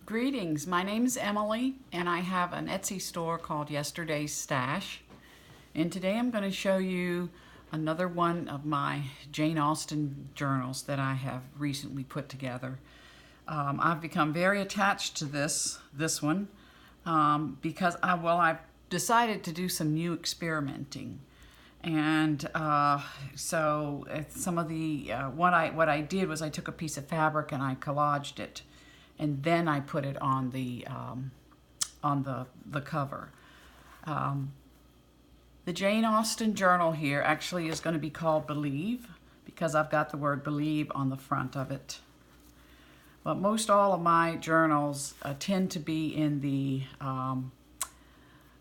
Greetings, my name is Emily and I have an Etsy store called Yesterdaysstash, and today I'm going to show you another one of my Jane Austen journals that I have recently put together. I've become very attached to this one because I've decided to do some new experimenting. And so some of the what I did was I took a piece of fabric and I collaged it, and then I put it on the cover. The Jane Austen journal here actually is going to be called Believe because I've got the word believe on the front of it. But most all of my journals tend to be in the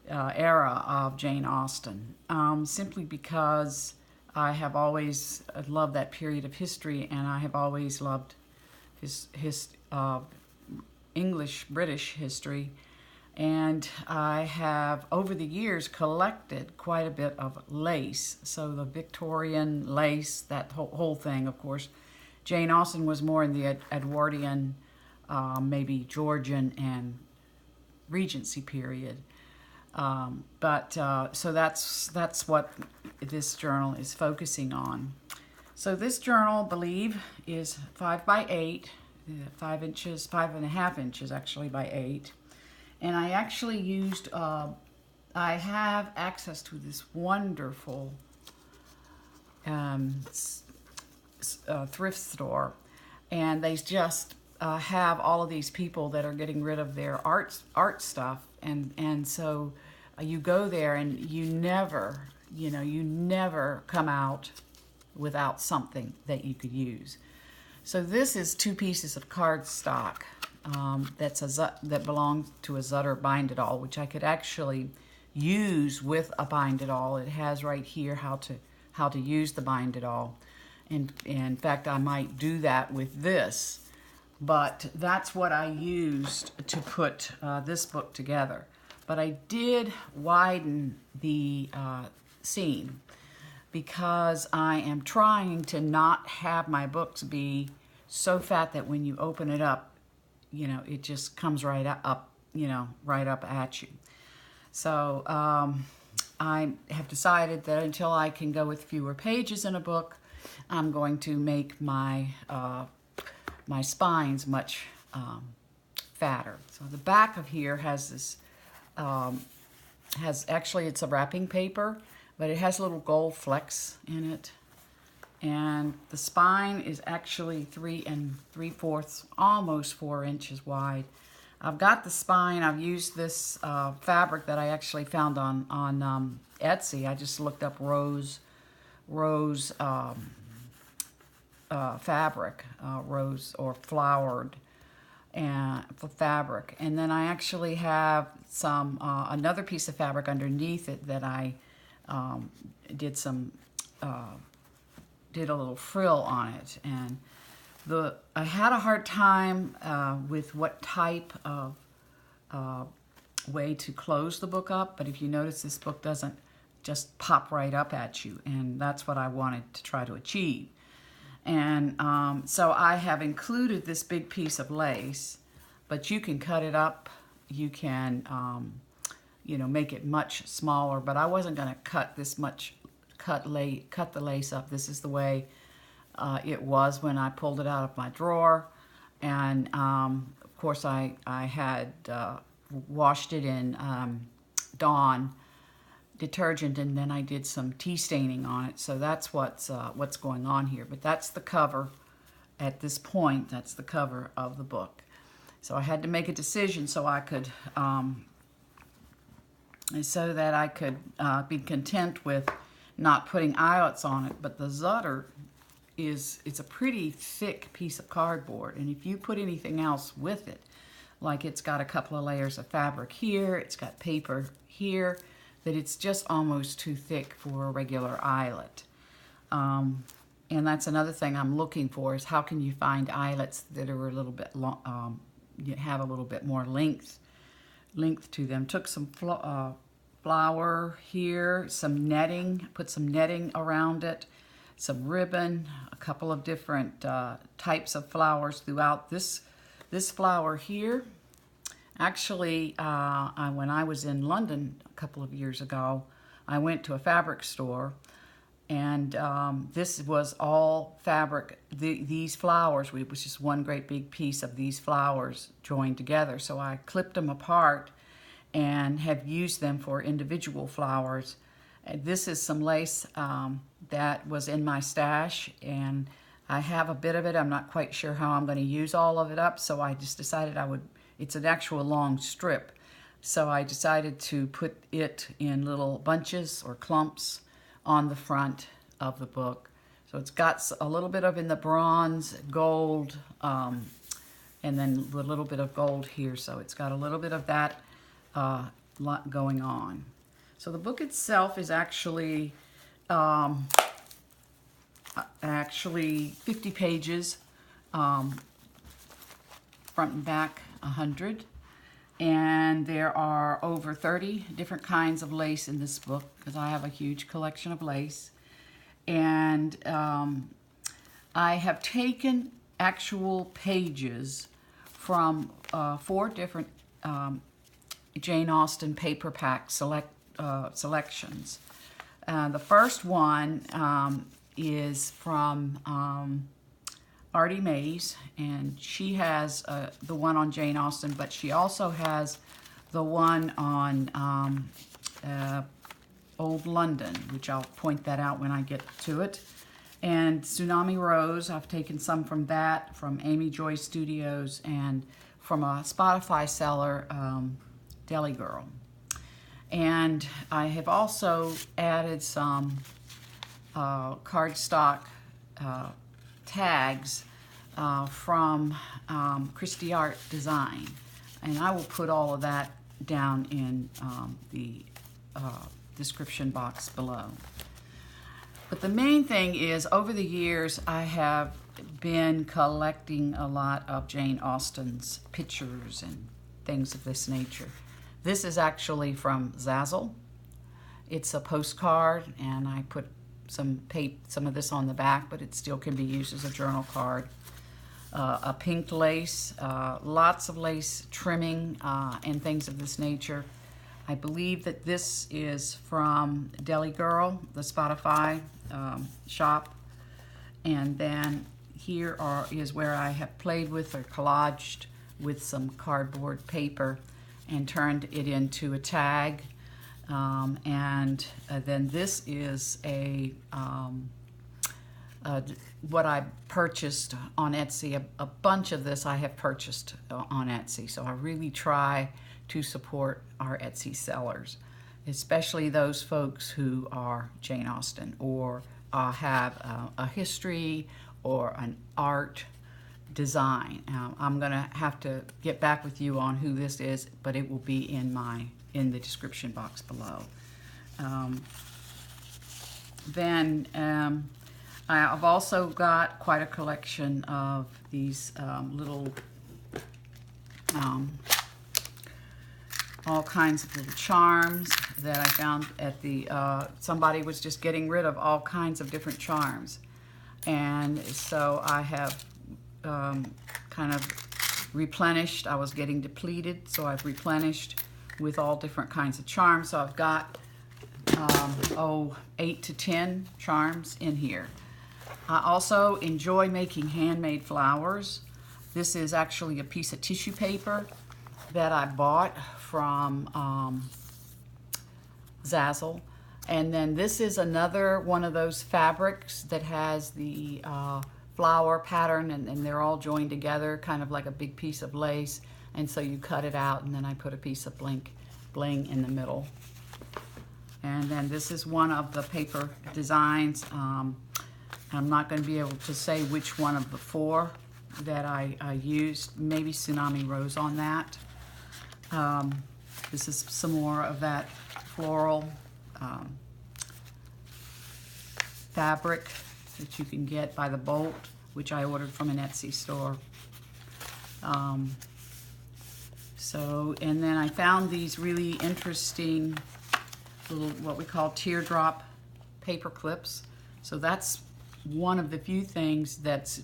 era of Jane Austen, simply because I have always loved that period of history, and I have always loved his English, British history, and I have over the years collected quite a bit of lace. So the Victorian lace, that whole thing, of course. Jane Austen was more in the Edwardian, maybe Georgian and Regency period. So that's what this journal is focusing on. So this journal, Believe, is 5 by 8, 5 inches, 5.5 inches actually by 8. And I actually used, I have access to this wonderful thrift store, and they just have all of these people that are getting rid of their art stuff, and so you go there and you never come out without something that you could use. So this is 2 pieces of cardstock that belongs to a Zutter bind-it-all, which I could actually use with a bind-it-all. It has right here how to use the bind-it-all. And in fact, I might do that with this, but that's what I used to put this book together. But I did widen the seam because I am trying to not have my books be so fat that when you open it up, it just comes right up, right up at you. So I have decided that until I can go with fewer pages in a book, I'm going to make my my spines much fatter. So the back of here has this, it's a wrapping paper, but it has little gold flecks in it. And the spine is actually 3 3/4, almost 4 inches wide. I've got the spine. I've used this fabric that I actually found on Etsy. I just looked up rose fabric, rose or flowered fabric, and then I actually have some another piece of fabric underneath it that I did a little frill on it. And I had a hard time with what type of way to close the book up, but if you notice, this book doesn't just pop right up at you, and that's what I wanted to try to achieve. And so I have included this big piece of lace, but you can cut it up, you can make it much smaller, but I wasn't going to cut this much, cut the lace up. This is the way it was when I pulled it out of my drawer. And of course I had washed it in Dawn detergent, and then I did some tea staining on it. So that's what's going on here. But that's the cover at this point. That's the cover of the book. So I had to make a decision so I could be content with not putting eyelets on it. But the Zutter it's a pretty thick piece of cardboard, and if you put anything else with it, like it's got a couple of layers of fabric here, it's got paper here, that it's just almost too thick for a regular eyelet. And that's another thing I'm looking for, is how can you find eyelets that are a little bit long, have a little bit more length to them. Took some flower here, some netting, put some netting around it, some ribbon, a couple of different types of flowers throughout. This flower here Actually, when I was in London a couple of years ago, I went to a fabric store, and this was all fabric. These flowers, it was just one great big piece of these flowers joined together. So I clipped them apart and have used them for individual flowers. And this is some lace that was in my stash, and I have a bit of it. I'm not quite sure how I'm going to use all of it up, so I just decided it's an actual long strip. So I decided to put it in little bunches or clumps on the front of the book. So it's got a little bit of in the bronze, gold, and then a little bit of gold here. So it's got a little bit of that lot going on. So the book itself is actually 50 pages, front and back 100. And there are over 30 different kinds of lace in this book, because I have a huge collection of lace. And I have taken actual pages from 4 different Jane Austen paperback selections. The first one is from Artie Mays, and she has the one on Jane Austen, but she also has the one on Old London, which I'll point that out when I get to it. And Tsunami Rose, I've taken some from that, from Amy Joy Studios, and from a Spotify seller, Deli Girl. And I have also added some cardstock tags from Christie Art Design, and I will put all of that down in the description box below. But the main thing is, over the years I have been collecting a lot of Jane Austen's pictures and things of this nature. This is actually from Zazzle. It's a postcard, and I put some of this on the back, but it still can be used as a journal card. A pink lace, lots of lace trimming and things of this nature. I believe that this is from Deli Girl, the Spotify shop. And then here is where I have played with or collaged with some cardboard paper and turned it into a tag. And then this is what I purchased on Etsy. A bunch of this I have purchased on Etsy. So I really try to support our Etsy sellers, especially those folks who are Jane Austen or have a history or an art design. I'm gonna have to get back with you on who this is, but it will be in the description box below. I've also got quite a collection of these little, all kinds of little charms that I found at the, somebody was just getting rid of all kinds of different charms. And so I have kind of replenished. I was getting depleted, so I've replenished with all different kinds of charms. So I've got 8 to 10 charms in here. I also enjoy making handmade flowers. This is actually a piece of tissue paper that I bought from Zazzle. And then this is another one of those fabrics that has the flower pattern, and they're all joined together, kind of like a big piece of lace. And so you cut it out, and then I put a piece of bling in the middle. And then this is one of the paper designs. I'm not going to be able to say which one of the 4 that I used. Maybe Tsunami Rose on that. This is some more of that floral fabric that you can get by the bolt, which I ordered from an Etsy store. And then I found these really interesting little, what we call teardrop paper clips. So that's one of the few things that's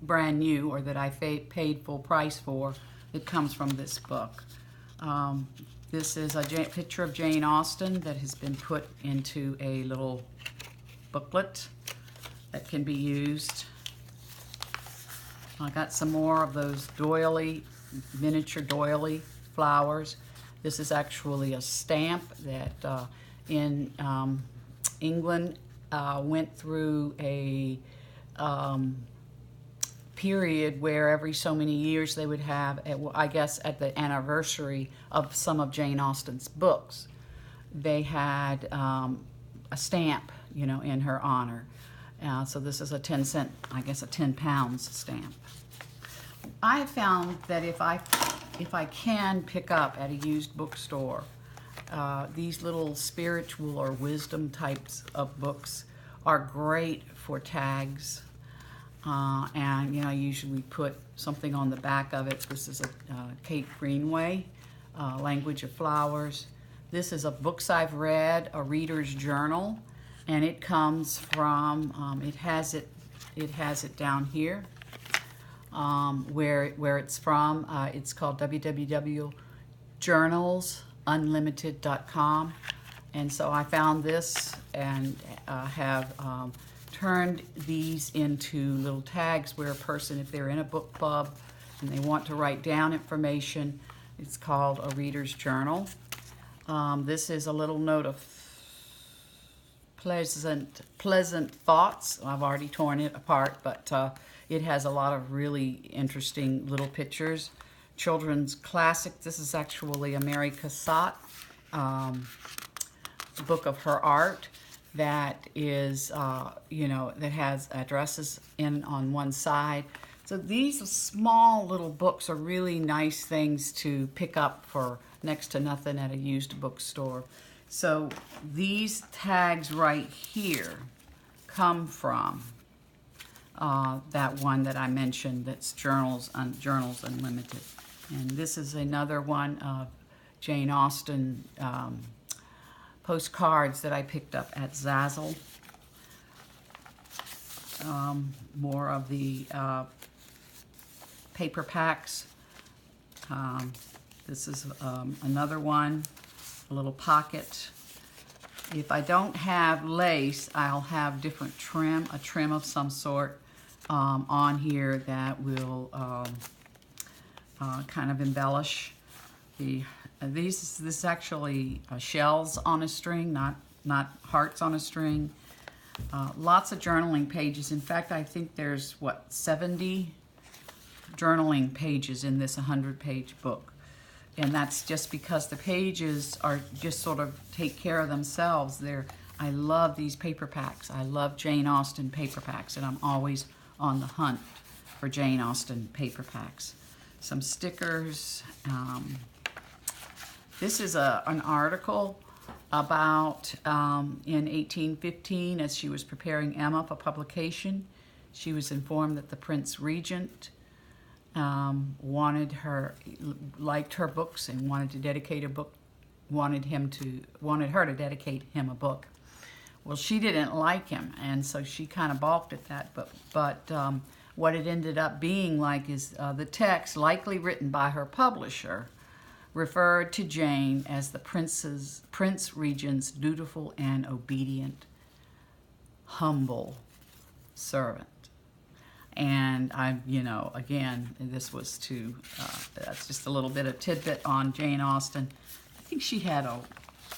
brand new, or that I paid full price for, that comes from this book. This is a picture of Jane Austen that has been put into a little booklet that can be used. I got some more of those doily, miniature doily flowers. This is actually a stamp that in England went through a period where every so many years they would have, I guess at the anniversary of some of Jane Austen's books, they had a stamp, you know, in her honor. So this is a 10-cent, I guess a 10 pounds stamp. I have found that if I can pick up at a used bookstore these little spiritual or wisdom types of books are great for tags. And you know, I usually put something on the back of it. This is a Kate Greenway, Language of Flowers. This is a Books I've Read, a reader's journal, and it comes from, it has it down here where it's from. It's called www.journalsunlimited.com, and so I found this and have turned these into little tags where a person, if they're in a book club and they want to write down information, it's called a reader's journal. This is a little note of pleasant thoughts. I've already torn it apart, but it has a lot of really interesting little pictures. Children's classic. This is actually a Mary Cassatt book of her art that is, you know, that has addresses in on one side. So these small little books are really nice things to pick up for next to nothing at a used bookstore. So these tags right here come from that one that I mentioned, that's Journals Unlimited. And this is another one of Jane Austen postcards that I picked up at Zazzle. More of the paper packs. This is another one, a little pocket. If I don't have lace, I'll have different trim, a trim of some sort on here that will kind of embellish the. This is actually shells on a string, not hearts on a string. Lots of journaling pages. In fact, I think there's, what, 70 journaling pages in this 100-page book. And that's just because the pages are just sort of take care of themselves. I love these paper packs. I love Jane Austen paper packs, and I'm always on the hunt for Jane Austen paper packs. Some stickers. This is an article about in 1815, as she was preparing Emma for publication, she was informed that the Prince Regent liked her books and wanted to dedicate a book, wanted her to dedicate him a book. Well, she didn't like him, and so she kind of balked at that. But what it ended up being like is the text, likely written by her publisher, referred to Jane as the Prince Regent's dutiful and obedient, humble servant. And I, you know, again, this was that's just a little bit of tidbit on Jane Austen. I think she had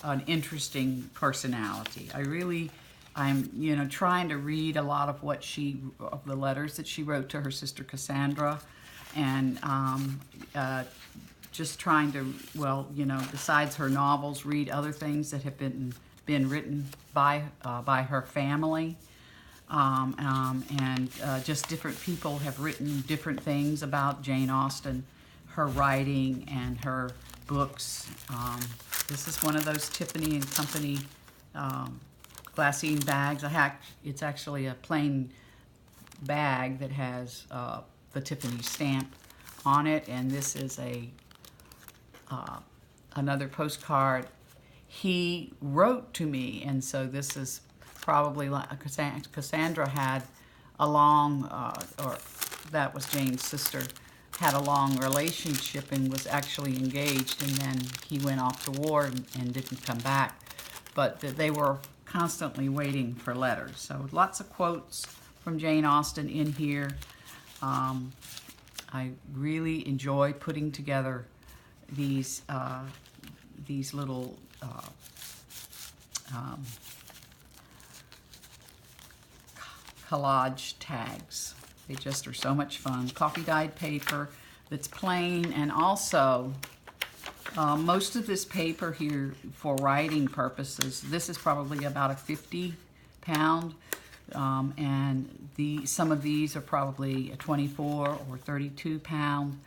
an interesting personality. I'm, you know, trying to read a lot of of the letters that she wrote to her sister Cassandra, and just trying to, well, you know, besides her novels, read other things that have been written by her family. And just different people have written different things about Jane Austen, her writing and her books. This is one of those Tiffany and Company glassine bags. It's actually a plain bag that has the Tiffany stamp on it, and this is another postcard he wrote to me, and so this is probably like Cassandra had or that was Jane's sister, had a long relationship and was actually engaged, and then he went off to war and didn't come back. But they were constantly waiting for letters. So lots of quotes from Jane Austen in here. I really enjoy putting together these little collage tags. They just are so much fun. Coffee dyed paper that's plain, and also most of this paper here for writing purposes, this is probably about a 50-pound, and some of these are probably a 24 or 32-pound,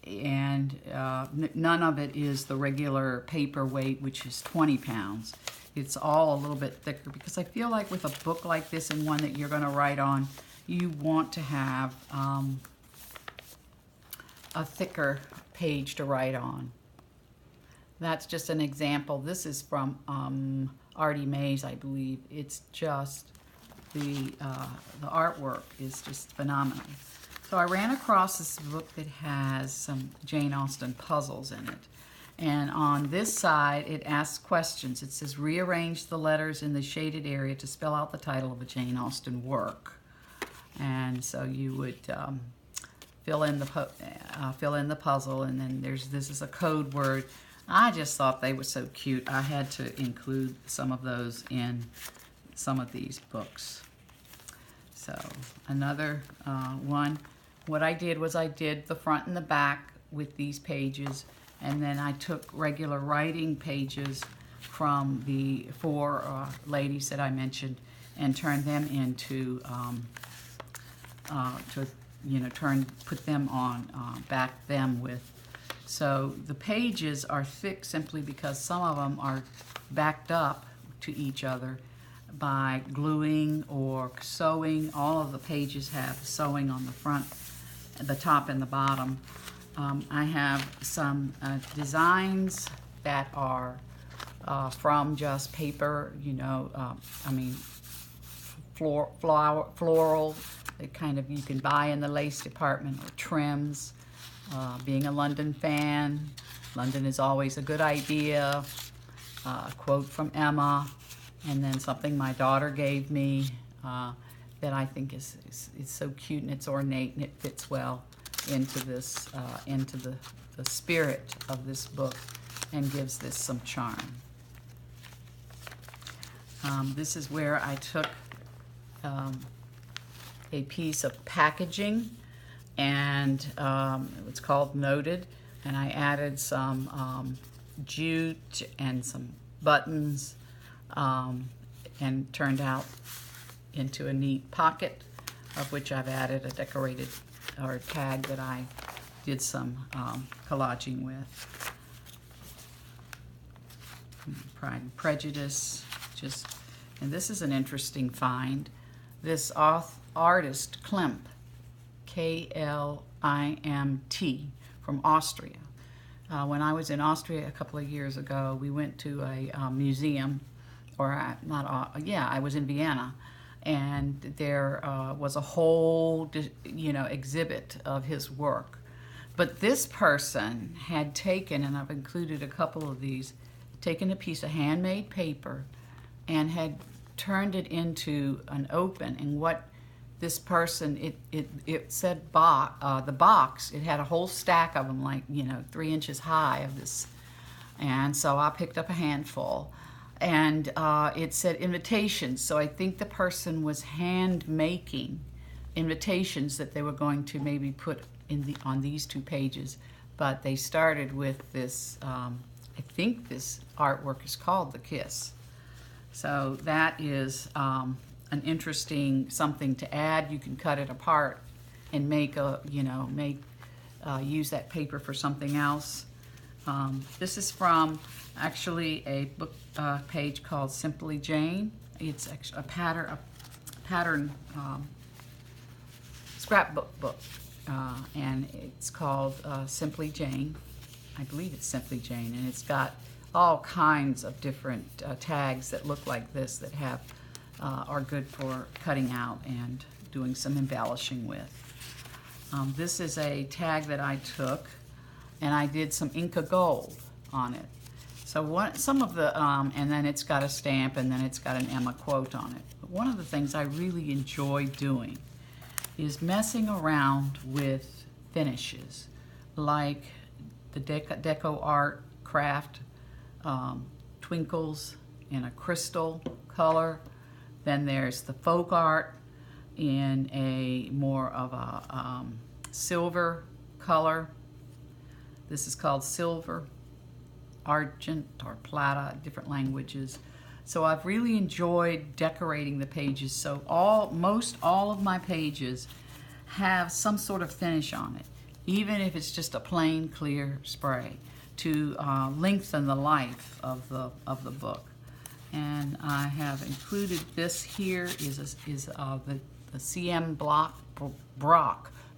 and none of it is the regular paper weight, which is 20 pounds. It's all a little bit thicker, because I feel like with a book like this and one that you're going to write on, you want to have a thicker page to write on. That's just an example. This is from Artie Mays, I believe. It's just the artwork is just phenomenal. So I ran across this book that has some Jane Austen puzzles in it. And on this side, it asks questions. It says, rearrange the letters in the shaded area to spell out the title of a Jane Austen work. And so you would fill in the puzzle, and then this is a code word. I just thought they were so cute. I had to include some of those in some of these books. So another one. What I did was I did the front and the back with these pages, and then I took regular writing pages from the four ladies that I mentioned and turned them into, put them on, back them with. So the pages are thick simply because some of them are backed up to each other by gluing or sewing. All of the pages have sewing on the front, the top, and the bottom. I have some designs that are from just paper, floral, that kind of you can buy in the lace department, or trims. Being a London fan, London is always a good idea. A quote from Emma, and then something my daughter gave me that I think is so cute, and it's ornate, and it fits well into this, into the spirit of this book, and gives this some charm. This is where I took a piece of packaging, and it's called Noted, and I added some jute and some buttons, and turned out into a neat pocket, of which I've added a decorated or tag that I did some collaging with. Pride and Prejudice, and this is an interesting find. This artist Klimt, Klimt, from Austria. When I was in Austria a couple of years ago, we went to a museum, I was in Vienna, and there was a whole, exhibit of his work. But this person had taken, and I've included a couple of these, taken a piece of handmade paper and had turned it into an open. And what this person, it said the box, it had a whole stack of them, like 3 inches high of this. And so I picked up a handful, and it said invitations. So I think the person was hand making invitations that they were going to maybe put on these 2 pages. But they started with this, I think this artwork is called The Kiss. So that is an interesting something to add. You can cut it apart and make use that paper for something else. This is from actually a book page called Simply Jane. It's actually a pattern scrapbook book, and it's called Simply Jane. I believe it's Simply Jane, and it's got all kinds of different tags that look like this that are good for cutting out and doing some embellishing with. This is a tag that I took, and I did some Inca gold on it. So some of the, and then it's got a stamp, and then it's got an Emma quote on it. But one of the things I really enjoy doing is messing around with finishes, like the deco art craft twinkles in a crystal color. Then there's the folk art in a more of a silver color. This is called silver, argent, or plata, different languages. So I've really enjoyed decorating the pages. So most all of my pages have some sort of finish on it, even if it's just a plain clear spray, to lengthen the life of the book. And I have included this here is the CM Brock,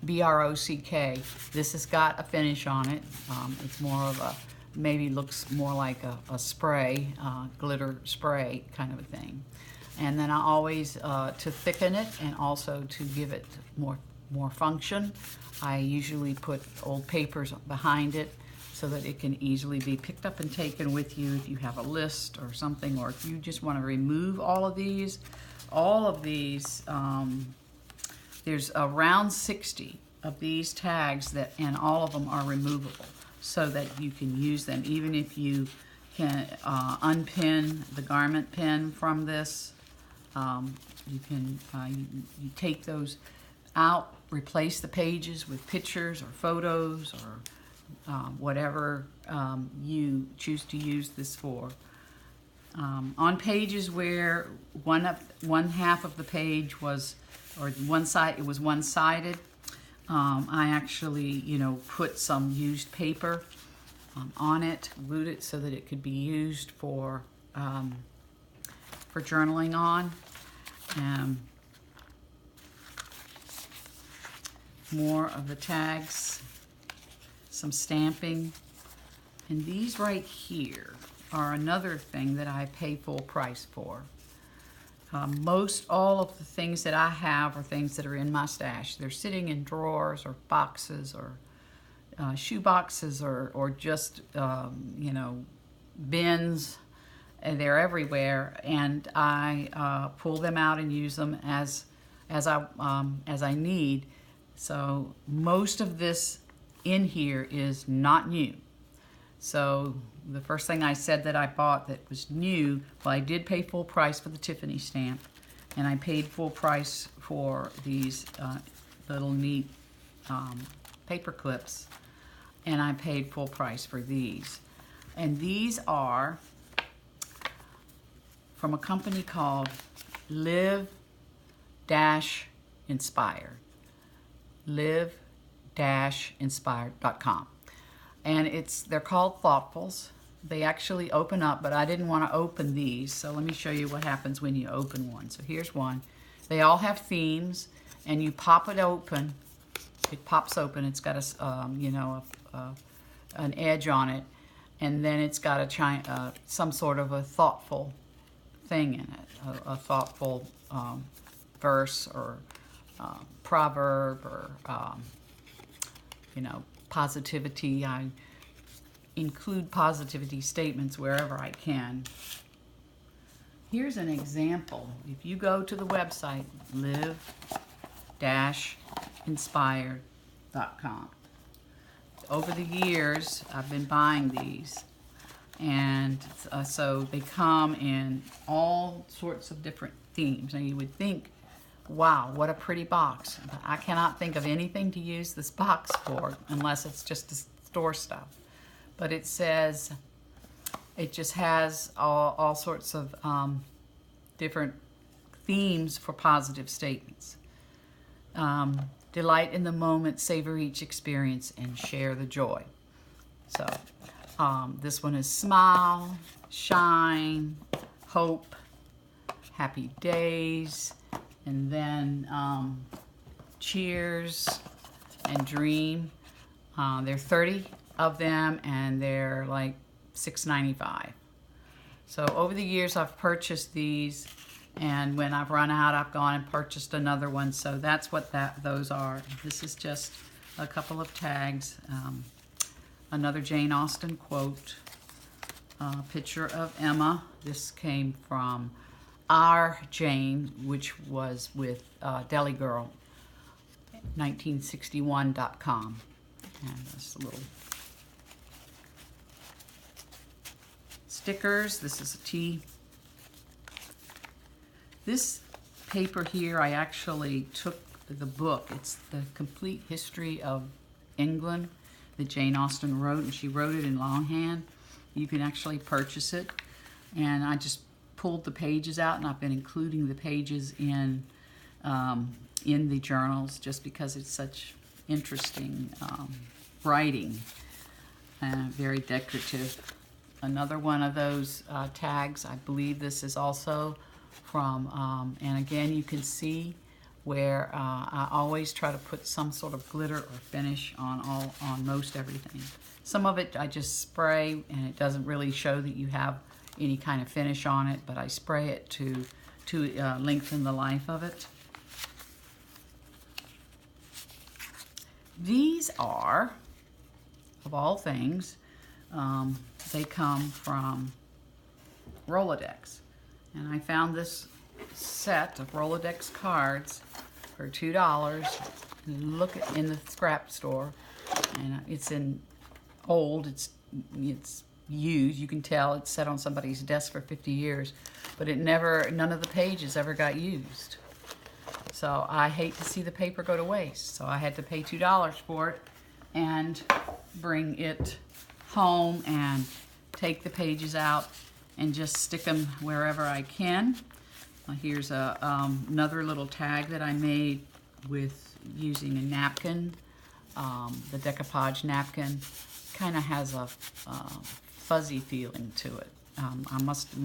B-R-O-C-K. This has got a finish on it. It's more of a, maybe looks more like a spray, glitter spray kind of a thing. And then I always, to thicken it and also to give it more function, I usually put old papers behind it so that it can easily be picked up and taken with you if you have a list or something, or if you just want to remove all of these. There's around 60 of these tags and all of them are removable, so that you can use them even if you can unpin the garment pin from this. You can you take those out, replace the pages with pictures or photos or whatever you choose to use this for. On pages where one half of the page was, or one side, it was one-sided, I actually, put some used paper on it, glued it so that it could be used for journaling on. More of the tags, some stamping, and these right here are another thing that I pay full price for. Most all of the things that I have are things that are in my stash. They're sitting in drawers or boxes or shoe boxes or just bins, and they're everywhere. And I pull them out and use them as I need. So most of this in here is not new. So the first thing I said that I bought that was new, well, I did pay full price for the Tiffany stamp, and I paid full price for these little neat paper clips, and I paid full price for these. And these are from a company called Live-Inspired. Live-Inspired.com. And they're called Thoughtfuls. They actually open up, but I didn't want to open these, so let me show you what happens when you open one. So here's one. They all have themes, and you pop it open. It pops open. It's got an edge on it, and then it's got some sort of a thoughtful thing in it, a thoughtful verse or proverb or positivity. I include positivity statements wherever I can. Here's an example. If you go to the website live-inspired.com, over the years I've been buying these, and so they come in all sorts of different themes. Now you would think, wow, what a pretty box. But I cannot think of anything to use this box for unless it's just to store stuff. But it says, it just has all sorts of different themes for positive statements. Delight in the moment, savor each experience, and share the joy. So this one is smile, shine, hope, happy days, and then cheers and dream. There are 30 of them, and they're like $6.95. So over the years I've purchased these, And when I've run out, I've gone and purchased another one. So that's what those are. This is just a couple of tags. Another Jane Austen quote. Picture of Emma. This came from Our Jane, which was with Deli Girl, 1961.com. And this little stickers. This is a tea. This paper here, I actually took the book. It's the complete history of England that Jane Austen wrote, and she wrote it in longhand. You can actually purchase it, and I just pulled the pages out, and I've been including the pages in the journals just because it's such interesting writing and very decorative. Another one of those tags, I believe this is also from, and again you can see where I always try to put some sort of glitter or finish on most everything. Some of it I just spray, and it doesn't really show that you have any kind of finish on it, but I spray it to lengthen the life of it. These are, of all things, they come from Rolodex. And I found this set of Rolodex cards for $2. Look in the scrap store, and it's old. It's used. You can tell it's set on somebody's desk for 50 years, but none of the pages ever got used. So I hate to see the paper go to waste. So I had to pay $2 for it and bring it home and take the pages out and just stick them wherever I can. Here's another little tag that I made with using a napkin. The decoupage napkin kind of has a fuzzy feeling to it.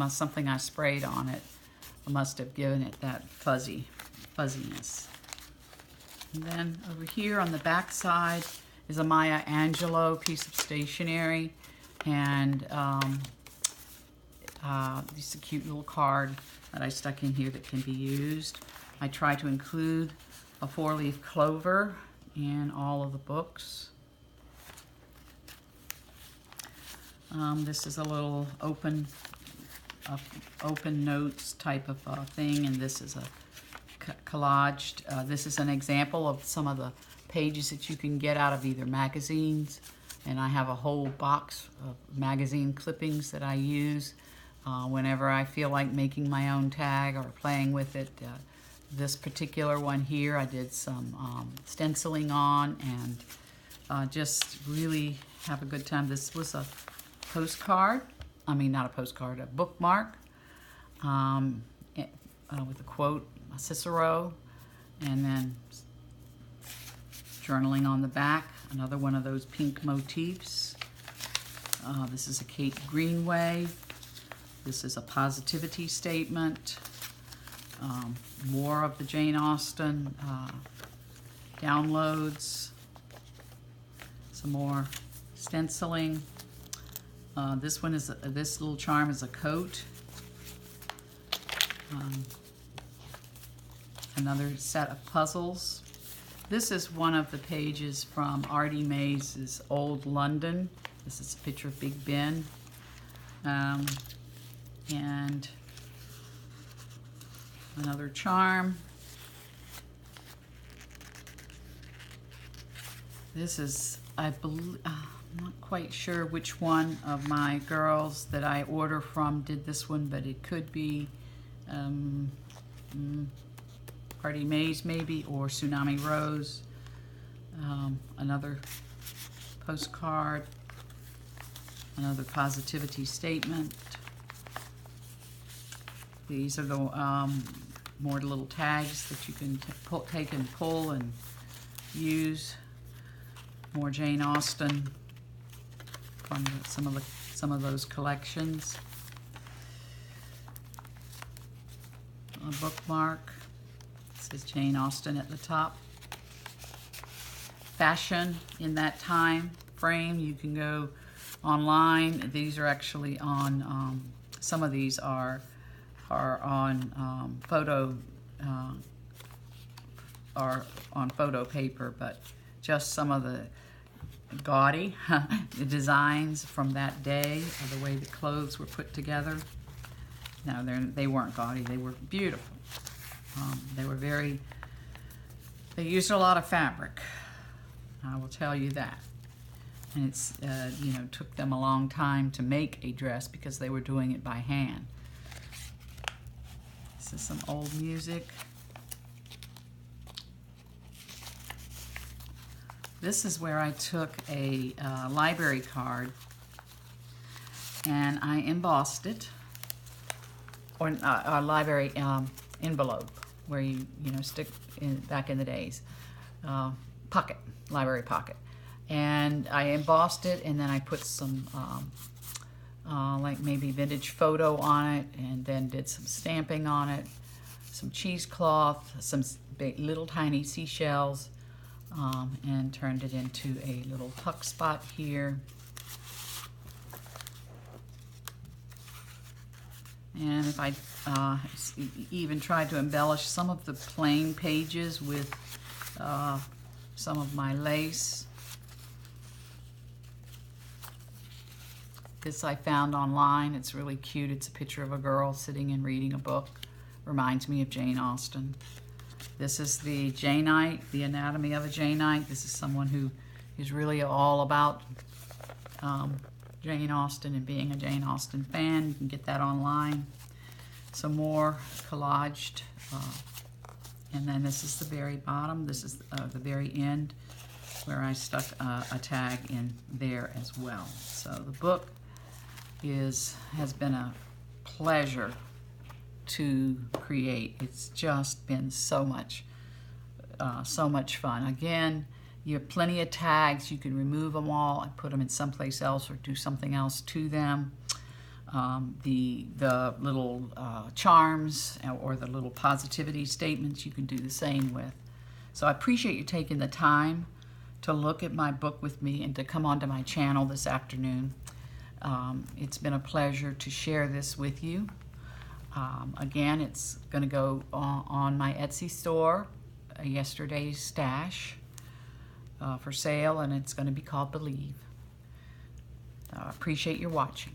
Something I sprayed on it must have given it that fuzziness. And then over here on the back side is a Maya Angelou piece of stationery, and this is a cute little card that I stuck in here that can be used. I try to include a 4-leaf clover in all of the books. This is a little open notes type of thing, and this is a collaged. This is an example of some of the pages that you can get out of either magazines, and I have a whole box of magazine clippings that I use whenever I feel like making my own tag or playing with it. This particular one here I did some stenciling on, and just really have a good time. This was a postcard, not a postcard, a bookmark with a quote, Cicero, and then journaling on the back. Another one of those pink motifs. This is a Kate Greenway. This is a positivity statement. More of the Jane Austen downloads. Some more stenciling. This one is this little charm is a coat. Another set of puzzles. This is one of the pages from Artie Mays' Old London. This is a picture of Big Ben. And another charm. This is, I believe, I'm not quite sure which one of my girls that I order from did this one, but it could be Artie Mays maybe, or Tsunami Rose. Another postcard. Another positivity statement. These are the more little tags that you can take and pull and use. More Jane Austen from some of those collections. A bookmark. It says Jane Austen at the top. Fashion in that time frame. You can go online. These are actually on. Some of these are are on photo are on photo paper, but just some of the gaudy the designs from that day, or the way the clothes were put together. No, they weren't gaudy. They were beautiful. They used a lot of fabric. I will tell you that. And it's, you know, took them a long time to make a dress because they were doing it by hand. This is some old music. This is where I took a library card and I embossed it, or a library envelope where you know, stick in back in the days, pocket, library pocket. And I embossed it, and then I put some like maybe vintage photo on it, and then did some stamping on it, some cheesecloth, some little tiny seashells, and turned it into a little tuck spot here. And if I even tried to embellish some of the plain pages with some of my lace. This I found online. It's really cute. It's a picture of a girl sitting and reading a book. Reminds me of Jane Austen. This is the Janeite, the anatomy of a Janeite. This is someone who is really all about Jane Austen and being a Jane Austen fan. You can get that online. Some more collaged. And then this is the very bottom. This is the very end where I stuck a tag in there as well. So the book has been a pleasure to create. It's just been so much fun. Again, you have plenty of tags. You can remove them all and put them in someplace else or do something else to them. The little charms or the little positivity statements you can do the same with. So I appreciate you taking the time to look at my book with me and to come onto my channel this afternoon. It's been a pleasure to share this with you. Again, it's going to go on my Etsy store, Yesterdaysstash, for sale, and it's going to be called Believe. I appreciate your watching.